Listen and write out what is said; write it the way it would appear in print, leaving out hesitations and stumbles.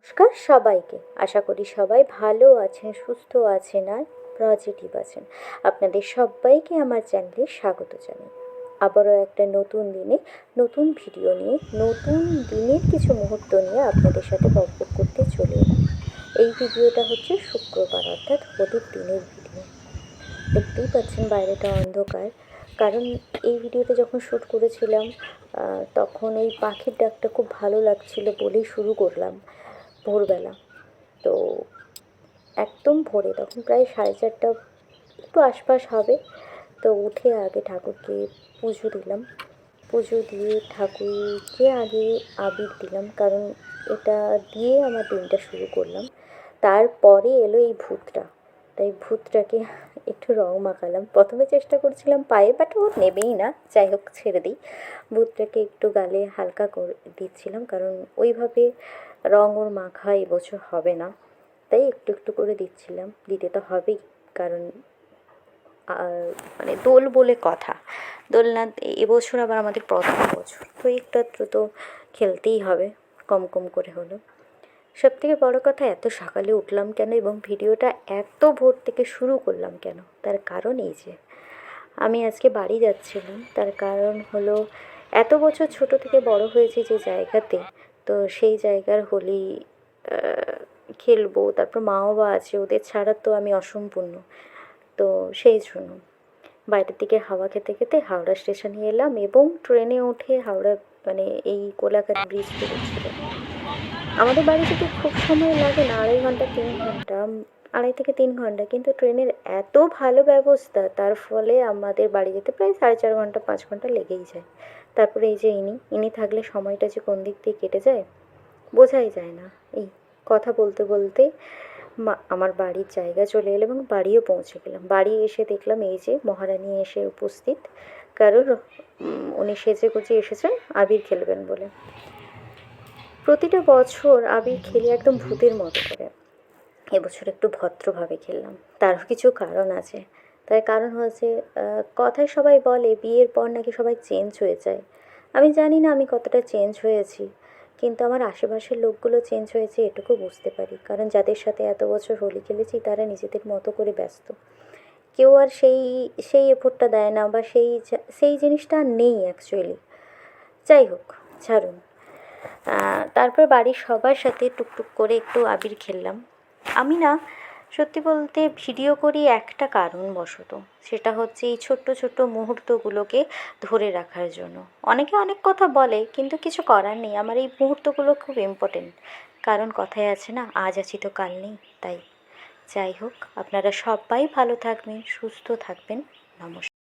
নমস্কার সবাইকে। আশা করি সবাই ভালো আছেন, সুস্থ আছেন আর পজিটিভ আছেন। আপনাদের সবাইকে আমার চ্যানেলে স্বাগত জানাই। আবারও একটা নতুন দিনে নতুন ভিডিও নিয়ে নতুন দিনের কিছু মুহূর্ত নিয়ে আপনাদের সাথে গল্প করতে চলে এলাম। এই ভিডিওটা হচ্ছে শুক্রবার অর্থাৎ হোলির দিনের ভিডিও। দেখতেই পাচ্ছেন বাইরেটা অন্ধকার, কারণ এই ভিডিওটা যখন শ্যুট করেছিলাম তখন ওই পাখির ডাকটা খুব ভালো লাগছিল বলেই শুরু করলাম ভোরবেলা। তো একদম ভোরে, তখন প্রায় 4:30 একটু আশপাশ হবে। তো উঠে আগে ঠাকুরকে পুজো দিলাম। পুজো দিয়ে ঠাকুরকে আগে আবির দিলাম, কারণ এটা দিয়ে আমার দিনটা শুরু করলাম। তারপরে এলো এই ভূতটা, তাই ভূতটাকে একটু রং মাখালাম। প্রথমে চেষ্টা করছিলাম পায়ে, বাট ও নেবেই না, যাই হোক ছেড়ে দিই। ভূতটাকে একটু গালে হালকা করে দিচ্ছিলাম, কারণ ওইভাবে রং ওর মাখা এবছর হবে না, তাই একটু একটু করে দিচ্ছিলাম। দিতে তো হবেই, কারণ মানে দোল বলে কথা, দোল না এবছর আবার আমাদের প্রথম বছর, তো একটু একটু তো খেলতেই হবে, কম কম করে হলো। সবথেকে বড় কথা, এত সকালে উঠলাম কেন এবং ভিডিওটা এত ভোর থেকে শুরু করলাম কেন, তার কারণ এই যে আমি আজকে বাড়ি যাচ্ছিলাম। তার কারণ হলো, এত বছর ছোট থেকে বড় হয়েছি যে জায়গাতে, তো সেই জায়গার হোলি খেলবো। তারপর মা বাবা আছে, ওদের ছাড়া তো আমি অসম্পূর্ণ। তো সেই জন্য বাইরের দিকে হাওয়া খেতে খেতে হাওড়া স্টেশনে এলাম এবং ট্রেনে উঠে হাওড়া মানে এই কোলাঘাট ব্রিজ পেরোচ্ছিল। আমাদের বাড়ি থেকে খুব সময় লাগে না, 2.5 ঘন্টা 3 ঘন্টা, 2.5 থেকে 3 ঘন্টা, কিন্তু ট্রেনের এত ভালো ব্যবস্থা, তার ফলে আমাদের বাড়ি যেতে প্রায় 4.5 ঘন্টা 5 ঘন্টা লেগেই যায়। তারপরে এই যে ইনি থাকলে সময়টা যে কোন দিক দিয়ে কেটে যায় বোঝাই যায় না। এই কথা বলতে বলতে আমার বাড়ির জায়গা চলে এলো এবং বাড়িও পৌঁছে গেলাম। বাড়ি এসে দেখলাম এই যে মহারানী এসে উপস্থিত, কারণ উনি সেজে গুজে এসেছেন আবির খেলবেন বলে। প্রতিটা বছর আবির খেলি একদম ভূতের মতো করে, এবছর একটু ভদ্রভাবে খেললাম। তারও কিছু কারণ আছে। তার কারণ হচ্ছে, কথায় সবাই বলে বিয়ের পর নাকি সবাই চেঞ্জ হয়ে যায়। আমি জানি না আমি কতটা চেঞ্জ হয়েছি, কিন্তু আমার আশেপাশের লোকগুলো চেঞ্জ হয়েছে এটুকু বুঝতে পারি, কারণ যাদের সাথে এত বছর হোলি খেলেছি তারা নিজেদের মতো করে ব্যস্ত। কেউ আর সেই সেই এফোর্টটা দেয় না, বা সেই জিনিসটা আর নেই অ্যাকচুয়ালি। যাই হোক, ছাড়ুন। তারপর বাড়ির সবার সাথে টুকটুক করে একটু আবির খেললাম। আমি না, সত্যি বলতে ভিডিও করি একটা কারণবশত, সেটা হচ্ছে এই ছোট্ট ছোট্ট মুহূর্তগুলোকে ধরে রাখার জন্য। অনেকে অনেক কথা বলে, কিন্তু কিছু করার নেই, আমার এই মুহূর্তগুলো খুব ইম্পর্টেন্ট। কারণ কথায় আছে না, আজ আছি তো কাল নেই। তাই যাই হোক, আপনারা সবাই ভালো থাকবেন, সুস্থ থাকবেন। নমস্কার।